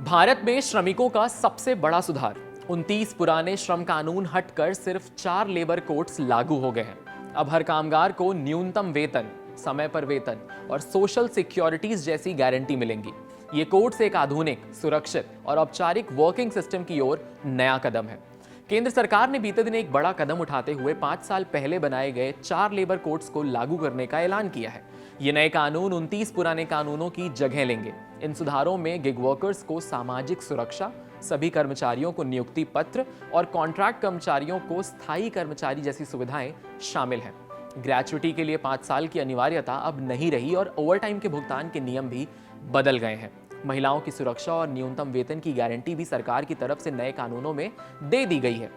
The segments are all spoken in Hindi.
भारत में श्रमिकों का सबसे बड़ा सुधार। 29 पुराने श्रम कानून हटकर सिर्फ 4 लेबर कोड्स लागू हो गए हैं। अब हर कामगार को न्यूनतम वेतन, समय पर वेतन और सोशल सिक्योरिटीज जैसी गारंटी मिलेंगी। ये कोड्स एक आधुनिक, सुरक्षित और औपचारिक वर्किंग सिस्टम की ओर नया कदम है। केंद्र सरकार ने बीते दिन एक बड़ा कदम उठाते हुए 5 साल पहले बनाए गए 4 लेबर कोड्स को लागू करने का ऐलान किया है। ये नए कानून 29 पुराने कानूनों की जगह लेंगे। इन सुधारों में गिग वर्कर्स को सामाजिक सुरक्षा, सभी कर्मचारियों को नियुक्ति पत्र और कॉन्ट्रैक्ट कर्मचारियों को स्थायी कर्मचारी जैसी सुविधाएं शामिल हैं। ग्रेच्युटी के लिए 5 साल की अनिवार्यता अब नहीं रही और ओवरटाइम के भुगतान के नियम भी बदल गए हैं। महिलाओं की सुरक्षा और न्यूनतम वेतन की गारंटी भी सरकार की तरफ से नए कानूनों में दे दी गई है।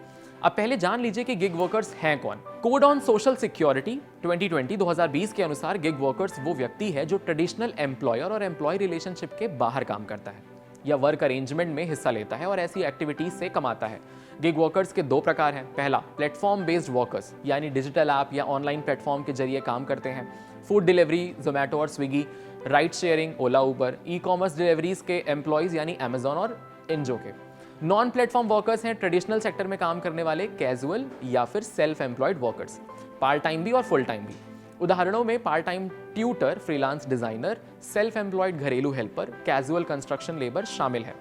अब पहले जान लीजिए कि गिग वर्कर्स हैं कौन। कोड ऑन सोशल सिक्योरिटी 2020 के अनुसार गिग वर्कर्स वो व्यक्ति है जो ट्रेडिशनल एम्प्लॉयर और एम्प्लॉय रिलेशनशिप के बाहर काम करता है या वर्क अरेंजमेंट में हिस्सा लेता है और ऐसी एक्टिविटीज से कमाता है। गिग वर्कर्स के 2 प्रकार हैं। पहला, प्लेटफॉर्म बेस्ड वर्कर्स, यानी डिजिटल ऐप या ऑनलाइन प्लेटफॉर्म के जरिए काम करते हैं। फूड डिलीवरी, जोमेटो और स्विगी, राइड शेयरिंग, ओला, उबर, ई कॉमर्स डिलीवरीज के एम्प्लॉयज यानी अमेजॉन और इनजो के। नॉन प्लेटफॉर्म वर्कर्स हैं ट्रेडिशनल सेक्टर में काम करने वाले कैजुअल या फिर self employed workers, part time भी और फुल टाइम भी। उदाहरणों में part time tutor, freelance designer, self employed घरेलू हेल्पर, कैजुअल कंस्ट्रक्शन लेबर शामिल है।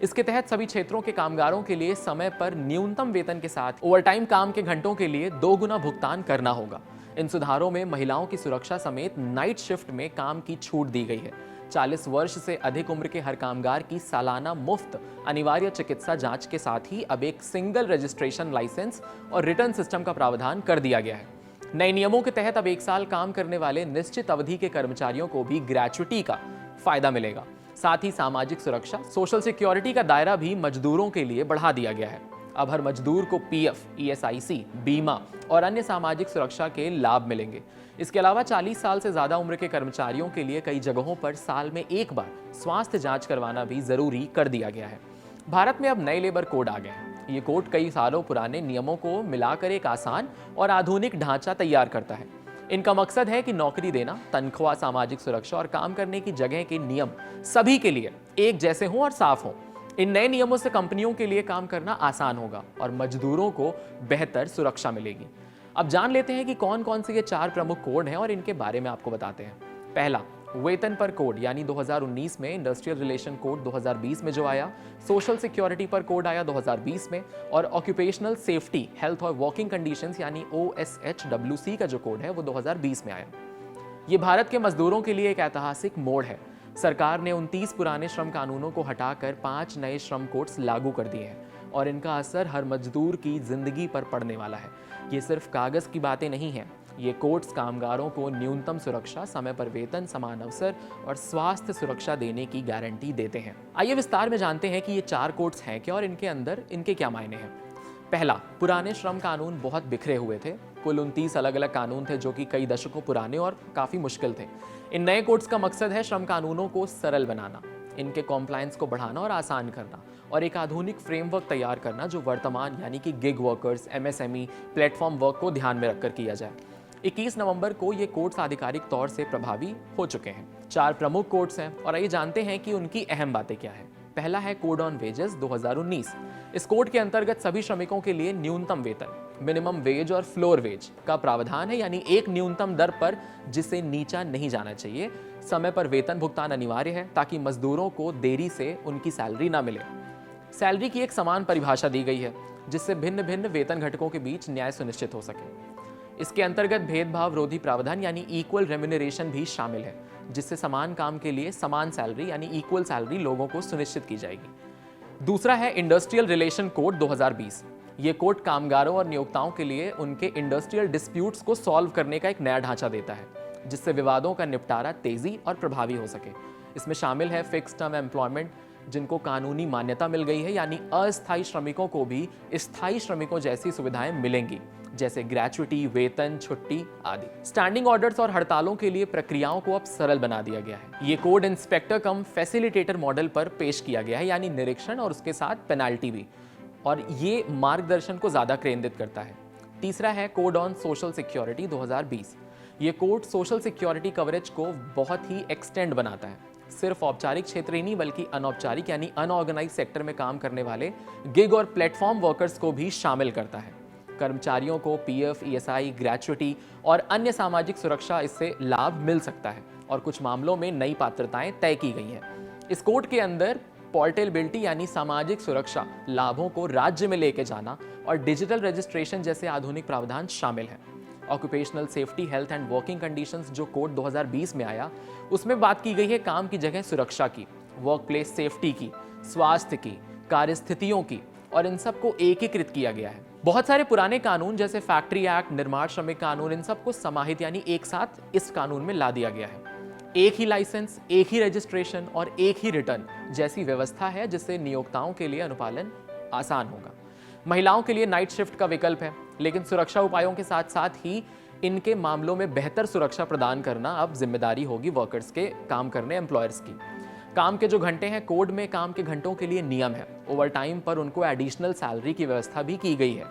इसके तहत सभी क्षेत्रों के कामगारों के लिए समय पर न्यूनतम वेतन के साथ ओवरटाइम काम के घंटों के लिए 2 गुना भुगतान करना होगा। इन सुधारों में महिलाओं की सुरक्षा समेत नाइट शिफ्ट में काम की छूट दी गई है। 40 वर्ष से अधिक उम्र के हर कामगार की सालाना मुफ्त अनिवार्य चिकित्सा जांच के साथ ही अब एक सिंगल रजिस्ट्रेशन लाइसेंस और रिटर्न सिस्टम का प्रावधान कर दिया गया है। नए नियमों के तहत अब 1 साल काम करने वाले निश्चित अवधि के कर्मचारियों को भी ग्रेच्युटी का फायदा मिलेगा। साथ ही सामाजिक सुरक्षा, सोशल सिक्योरिटी का दायरा भी मजदूरों के लिए बढ़ा दिया गया है। अब हर मजदूर को पीएफ, ईएसआईसी, बीमा और अन्य सामाजिक सुरक्षा के लाभ मिलेंगे। इसके अलावा 40 साल से ज्यादा उम्र के कर्मचारियों के लिए कई जगहों पर साल में 1 बार स्वास्थ्य जांच करवाना भी जरूरी कर दिया गया है। भारत में अब नए लेबर कोड आ गए हैं। ये कोड कई सालों पुराने नियमों को मिलाकर एक आसान और आधुनिक ढांचा तैयार करता है। इनका मकसद है कि नौकरी देना, तनख्वाह, सामाजिक सुरक्षा और काम करने की जगह के नियम सभी के लिए एक जैसे हों और साफ हों। इन नए नियमों से कंपनियों के लिए काम करना आसान होगा और मजदूरों को बेहतर सुरक्षा मिलेगी। अब जान लेते हैं कि कौन कौन से ये 4 प्रमुख कोड हैं और इनके बारे में आपको बताते हैं। पहला, वेतन पर कोड, यानी 2019 में इंडस्ट्रियल रिलेशन कोड 2020 में जो आया, सोशल सिक्योरिटी पर कोड आया 2020 में और ऑक्यूपेशनल सेफ्टी, हेल्थ और वर्किंग कंडीशंस यानी OSHWC का जो कोड है वो 2020 में आया। ये भारत के मजदूरों के लिए एक ऐतिहासिक मोड़ है। सरकार ने 29 पुराने श्रम कानूनों को हटाकर 5 नए श्रम कोड्स लागू कर दिए हैं और इनका असर हर मजदूर की जिंदगी पर पड़ने वाला है। ये सिर्फ कागज की बातें नहीं हैं। ये कोड्स कामगारों को न्यूनतम सुरक्षा, समय पर वेतन, समान अवसर और स्वास्थ्य सुरक्षा देने की गारंटी देते हैं। आइए विस्तार में जानते हैं कि ये 4 कोड्स हैं क्या और इनके अंदर इनके क्या मायने हैं। पहला, पुराने श्रम कानून बहुत बिखरे हुए थे। कुल 29 अलग अलग कानून थे जो कि कई दशकों पुराने और काफी मुश्किल थे। इन नए कोड्स का मकसद है श्रम कानूनों को सरल बनाना, इनके कॉम्प्लायंस को बढ़ाना और आसान करना और एक आधुनिक फ्रेमवर्क तैयार करना जो वर्तमान यानी कि gig workers, MSME, platform work को ध्यान में रखकर किया जाए। 21 नवंबर को ये कोड्स आधिकारिक तौर से प्रभावी हो चुके हैं। 4 प्रमुख कोड्स हैं और आइए जानते हैं कि उनकी अहम बातें क्या है। पहला है कोड ऑन वेजेस 2019। इस कोड के अंतर्गत सभी श्रमिकों के लिए न्यूनतम वेतन, मिनिमम वेज और फ्लोर वेज का प्रावधान है, यानी एक न्यूनतम दर पर जिसे नीचा नहीं जाना चाहिए। समय पर वेतन भुगतान अनिवार्य है ताकि मजदूरों को देरी से उनकी सैलरी ना मिले। सैलरी की एक समान परिभाषा दी गई है जिससे भिन्न भिन्न वेतन घटकों के बीच न्याय सुनिश्चित हो सके। इसके अंतर्गत भेदभाव रोधी प्रावधान यानी इक्वल रेम्यूनरेशन भी शामिल है, जिससे समान काम के लिए समान सैलरी यानी इक्वल सैलरी लोगों को सुनिश्चित की जाएगी। दूसरा है इंडस्ट्रियल रिलेशन कोड 2020। ये कोड कामगारों और नियोक्ताओं के लिए उनके इंडस्ट्रियल डिस्प्यूट्स को सॉल्व करने का एक नया ढांचा देता है, जिससे विवादों का निपटारा तेजी और प्रभावी हो सके। इसमें शामिल है फिक्स टर्म एम्प्लॉयमेंट, जिनको कानूनी मान्यता मिल गई है, यानी अस्थायी श्रमिकों को भी स्थायी श्रमिकों जैसी सुविधाएं मिलेंगी, जैसे ग्रेच्युटी, वेतन, छुट्टी आदि। स्टैंडिंग ऑर्डर्स और हड़तालों के लिए प्रक्रियाओं को अब सरल बना दिया गया है। ये कोड इंस्पेक्टर कम फैसिलिटेटर मॉडल पर पेश किया गया है, यानी निरीक्षण और उसके साथ पेनाल्टी भी, और ये मार्गदर्शन को ज्यादा केंद्रित करता है। तीसरा है कोड ऑन सोशल सिक्योरिटी 2020। ये कोड सोशल सिक्योरिटी कवरेज को बहुत ही एक्सटेंड बनाता है। सिर्फ औपचारिक क्षेत्र ही नहीं बल्कि अनौपचारिक यानी अनऑर्गेनाइज सेक्टर में काम करने वाले गिग और प्लेटफॉर्म वर्कर्स को भी शामिल करता है। कर्मचारियों को पीएफ, ईएसआई, ग्रेच्युटी और अन्य सामाजिक सुरक्षा इससे लाभ मिल सकता है और कुछ मामलों में नई पात्रताएं तय की गई हैं। इस कोड के अंदर पोर्टेबिलिटी यानी सामाजिक सुरक्षा, लाभों को राज्य में लेके जाना और डिजिटल रजिस्ट्रेशन जैसे आधुनिक प्रावधान शामिल हैं। Occupational safety, health and working conditions जो कोड 2020 में आया, उसमें बात की गई है काम की जगह सुरक्षा की, वर्क प्लेस सेफ्टी की, स्वास्थ्य की, कार्यस्थितियों की, और इन सबको एकीकृत किया गया है। बहुत सारे पुराने कानून जैसे फैक्ट्री एक्ट, निर्माण श्रमिक कानून, इन सबको समाहित यानी एक साथ इस कानून में ला दिया गया है। एक ही लाइसेंस, एक ही रजिस्ट्रेशन और एक ही रिटर्न जैसी व्यवस्था है जिससे नियोक्ताओं के लिए अनुपालन आसान होगा। महिलाओं के लिए नाइट शिफ्ट का विकल्प है, लेकिन सुरक्षा उपायों के साथ साथ ही इनके मामलों में बेहतर सुरक्षा प्रदान करना अब जिम्मेदारी होगी वर्कर्स के, काम करने एम्प्लॉयर्स की। काम के जो घंटे हैं, कोड में काम के घंटों के लिए नियम है। ओवर टाइम पर उनको एडिशनल सैलरी की व्यवस्था भी की गई है।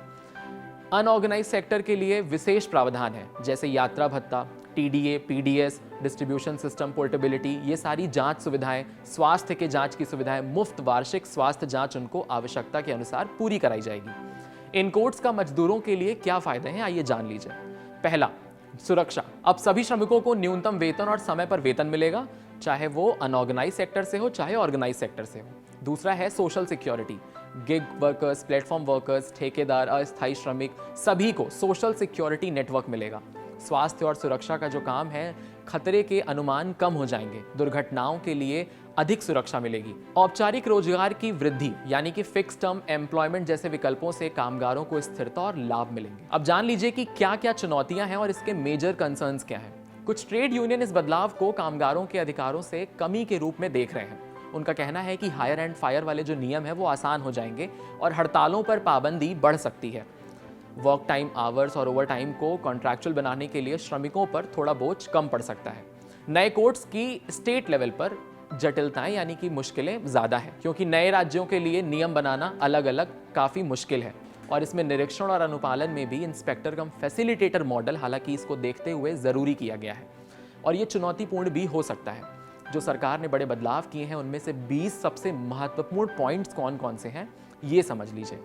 अनऑर्गेनाइज सेक्टर के लिए विशेष प्रावधान है, जैसे यात्रा भत्ता, TDA, PDS, distribution system portability, ये सारी जांच सुविधाएं, स्वास्थ्य के जांच की सुविधाएं, मुफ्त वार्षिक स्वास्थ्य जांच उनको आवश्यकता के अनुसार पूरी कराई जाएगी। इन कोड्स का मजदूरों के लिए क्या फायदे हैं, आइए जान लीजिए। पहला, सुरक्षा। अब सभी श्रमिकों को न्यूनतम वेतन और समय पर वेतन मिलेगा, चाहे वो अनऑर्गेनाइज सेक्टर से हो चाहे ऑर्गेनाइज सेक्टर से हो। दूसरा है social security. Gig workers, platform workers, ठेकेदार, अस्थायी श्रमिक, सभी को सोशल सिक्योरिटी नेटवर्क मिलेगा। स्वास्थ्य और सुरक्षा का जो काम है, खतरे के अनुमान कम हो जाएंगे, दुर्घटनाओं के लिए अधिक सुरक्षा मिलेगी। औपचारिक रोजगार की वृद्धि यानी कि फिक्स टर्म एम्प्लॉयमेंट जैसे विकल्पों से कामगारों को स्थिरता और लाभ मिलेंगे। अब जान लीजिए कि क्या क्या चुनौतियां हैं और इसके मेजर कंसर्न्स क्या हैं। कुछ ट्रेड यूनियन इस बदलाव को कामगारों के अधिकारों से कमी के रूप में देख रहे हैं। उनका कहना है कि हायर एंड फायर वाले जो नियम है वो आसान हो जाएंगे और हड़तालों पर पाबंदी बढ़ सकती है। वर्क टाइम आवर्स और ओवर टाइम को कॉन्ट्रैक्चुअल बनाने के लिए श्रमिकों पर थोड़ा बोझ कम पड़ सकता है। नए कोड्स की स्टेट लेवल पर जटिलताएं यानी कि मुश्किलें ज़्यादा हैं, क्योंकि नए राज्यों के लिए नियम बनाना अलग अलग काफ़ी मुश्किल है और इसमें निरीक्षण और अनुपालन में भी इंस्पेक्टर कम फैसिलिटेटर मॉडल, हालांकि इसको देखते हुए ज़रूरी किया गया है और ये चुनौतीपूर्ण भी हो सकता है। जो सरकार ने बड़े बदलाव किए हैं उनमें से 20 सबसे महत्वपूर्ण पॉइंट्स कौन कौन से हैं, ये समझ लीजिए।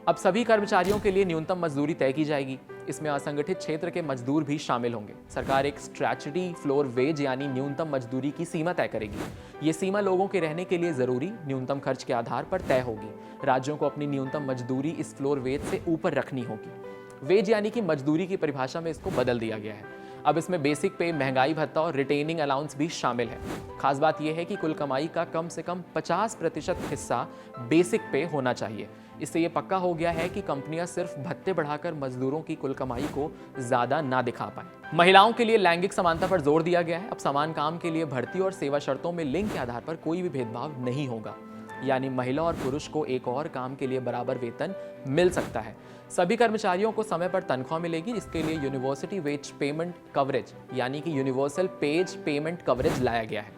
अब सभी कर्मचारियों के लिए न्यूनतम मजदूरी तय की जाएगी। इसमें असंगठित क्षेत्र के मजदूर भी शामिल होंगे। सरकार एक स्ट्रैचुटरी फ्लोर वेज यानी न्यूनतम मजदूरी की सीमा तय करेगी। ये सीमा लोगों के रहने के लिए जरूरी न्यूनतम खर्च के आधार पर तय होगी। राज्यों को अपनी न्यूनतम मजदूरी इस फ्लोर वेज से ऊपर रखनी होगी। वेज यानी कि मजदूरी की परिभाषा में इसको बदल दिया गया है। अब इसमें बेसिक पे, महंगाई भत्ता और रिटेनिंग अलाउंस भी शामिल है। खास बात यह है कि कुल कमाई का कम से कम 50% हिस्सा बेसिक पे होना चाहिए। इससे ये पक्का हो गया है कि कंपनियां सिर्फ भत्ते बढ़ाकर मजदूरों की कुल कमाई को ज्यादा ना दिखा पाए। महिलाओं के लिए लैंगिक समानता पर जोर दिया गया है। अब समान काम के लिए भर्ती और सेवा शर्तों में लिंग के आधार पर कोई भी भेदभाव नहीं होगा, यानी महिला और पुरुष को एक और काम के लिए बराबर वेतन मिल सकता है। सभी कर्मचारियों को समय पर तनख्वाह मिलेगी। इसके लिए यूनिवर्सिटी वेज पेमेंट कवरेज यानी कि यूनिवर्सल पेज पेमेंट कवरेज लाया गया है।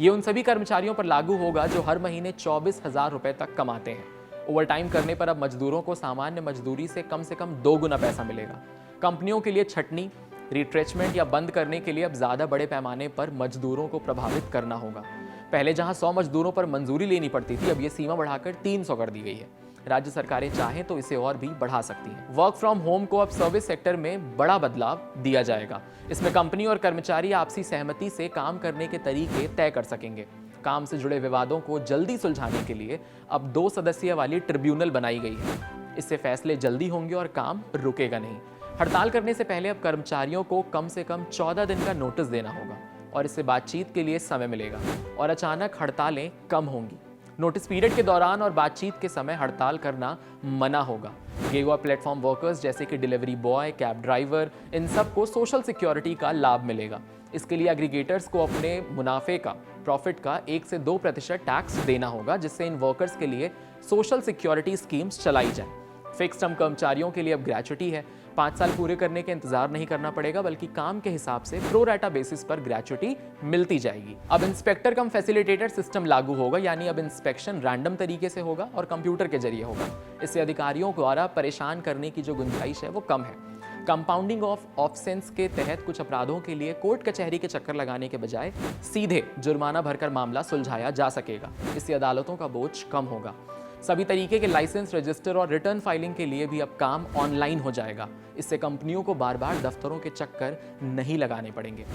ये उन सभी कर्मचारियों पर लागू होगा जो हर महीने 24,000 रुपए तक कमाते हैं। ओवर टाइम करने पर अब मजदूरों को सामान्य मजदूरी से कम 2 गुना पैसा मिलेगा। कंपनियों के लिए छटनी, रिट्रेचमेंट या बंद करने के लिए अब ज़्यादा बड़े पैमाने पर मजदूरों को प्रभावित करना होगा। पहले जहां 100 मजदूरों पर मंजूरी लेनी पड़ती थी, अब ये सीमा बढ़ाकर 300 कर दी गई है। राज्य सरकारें चाहें तो इसे और भी बढ़ा सकती हैं। वर्क फ्रॉम होम को अब सर्विस सेक्टर में बड़ा बदलाव दिया जाएगा। इसमें कंपनी और कर्मचारी आपसी सहमति से काम करने के तरीके तय कर सकेंगे। काम से जुड़े विवादों को जल्दी सुलझाने के लिए अब 2 सदस्यीय वाली ट्रिब्यूनल बनाई गई है। इससे फैसले जल्दी होंगे और काम रुकेगा नहीं। हड़ताल करने से पहले अब कर्मचारियों को कम से कम 14 दिन का नोटिस देना होगा और इससे बातचीत के लिए समय मिलेगा और अचानक हड़तालें कम होंगी। नोटिस पीरियड के दौरान और बातचीत के समय हड़ताल करना मना होगा। गिग और प्लेटफॉर्म वर्कर्स जैसे कि डिलीवरी बॉय, कैब ड्राइवर, इन सब को सोशल सिक्योरिटी का लाभ मिलेगा। इसके लिए एग्रीगेटर्स को अपने मुनाफे का, प्रॉफिट का 1 से 2% टैक्स देना होगा, जिससे इन वर्कर्स के लिए सोशल सिक्योरिटी स्कीम्स चलाई जाए। फिक्स टर्म कर्मचारियों के लिए अब ग्रेच्युटी है। 5 साल पूरे करने के इंतजार नहीं करना पड़ेगा, बल्कि काम के हिसाब से प्रो राटा बेसिस पर ग्रेच्युटी मिलती जाएगी। अब इंस्पेक्टर कम फैसिलिटेटर सिस्टम लागू होगा, यानी अब इंस्पेक्शन रैंडम तरीके से होगा और कंप्यूटर के जरिए होगा। इससे अधिकारियों द्वारा परेशान करने की जो गुंजाइश है वो कम है। कंपाउंडिंग ऑफ ऑफेंस के तहत कुछ अपराधों के लिए कोर्ट कचहरी के चक्कर लगाने के बजाय सीधे जुर्माना भरकर मामला सुलझाया जा सकेगा। इससे अदालतों का बोझ कम होगा। सभी तरीके के लाइसेंस, रजिस्टर और रिटर्न फाइलिंग के लिए भी अब काम ऑनलाइन हो जाएगा। इससे कंपनियों को बार बार दफ्तरों के चक्कर नहीं लगाने पड़ेंगे।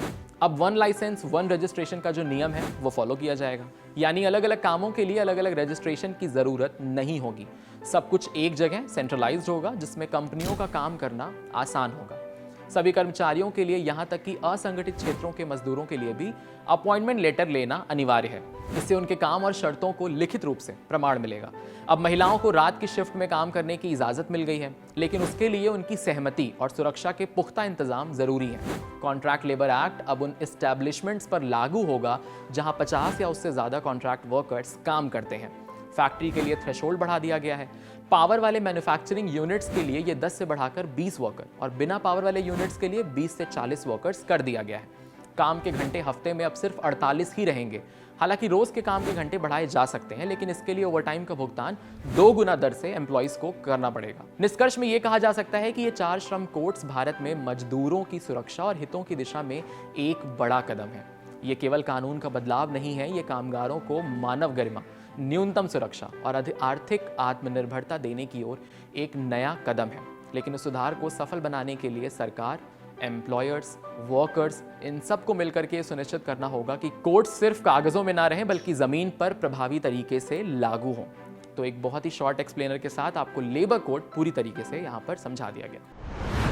अब 1 लाइसेंस 1 रजिस्ट्रेशन का जो नियम है वो फॉलो किया जाएगा, यानी अलग अलग कामों के लिए अलग अलग रजिस्ट्रेशन की ज़रूरत नहीं होगी। सब कुछ एक जगह सेंट्रलाइज्ड होगा, जिसमें कंपनियों का काम करना आसान होगा। सभी कर्मचारियों के लिए, यहाँ तक कि असंगठित क्षेत्रों के मजदूरों के लिए भी अपॉइंटमेंट लेटर लेना अनिवार्य है। इससे उनके काम और शर्तों को लिखित रूप से प्रमाण मिलेगा। अब महिलाओं को रात की शिफ्ट में काम करने की इजाज़त मिल गई है, लेकिन उसके लिए उनकी सहमति और सुरक्षा के पुख्ता इंतजाम ज़रूरी हैं। कॉन्ट्रैक्ट लेबर एक्ट अब उन इस्टेब्लिशमेंट्स पर लागू होगा जहाँ 50 या उससे ज़्यादा कॉन्ट्रैक्ट वर्कर्स काम करते हैं। फैक्ट्री के लिए थ्रेशोल्ड बढ़ा दिया गया है। पावर वाले मैन्युफैक्चरिंग यूनिट्स के लिए ये 10 से बढ़ाकर 20 वर्कर और बिना पावर वाले यूनिट्स के लिए 20 से 40 वर्कर्स कर दिया गया है। काम के घंटे हफ्ते में अब सिर्फ 48 ही रहेंगे। हालांकि रोज के काम के घंटे बढ़ाए जा सकते हैं, लेकिन इसके लिए ओवरटाइम का भुगतान 2 गुना दर से एम्प्लॉइज को करना पड़ेगा। निष्कर्ष में यह कहा जा सकता है कि ये 4 श्रम कोड्स भारत में मजदूरों की सुरक्षा और हितों की दिशा में एक बड़ा कदम है। ये केवल कानून का बदलाव नहीं है, ये कामगारों को मानव गरिमा, न्यूनतम सुरक्षा और आर्थिक आत्मनिर्भरता देने की ओर एक नया कदम है। लेकिन इस सुधार को सफल बनाने के लिए सरकार, एम्प्लॉयर्स, वर्कर्स, इन सबको मिलकर के सुनिश्चित करना होगा कि कोड सिर्फ कागजों में ना रहें, बल्कि जमीन पर प्रभावी तरीके से लागू हों। तो एक बहुत ही शॉर्ट एक्सप्लेनर के साथ आपको लेबर कोड पूरी तरीके से यहाँ पर समझा दिया गया।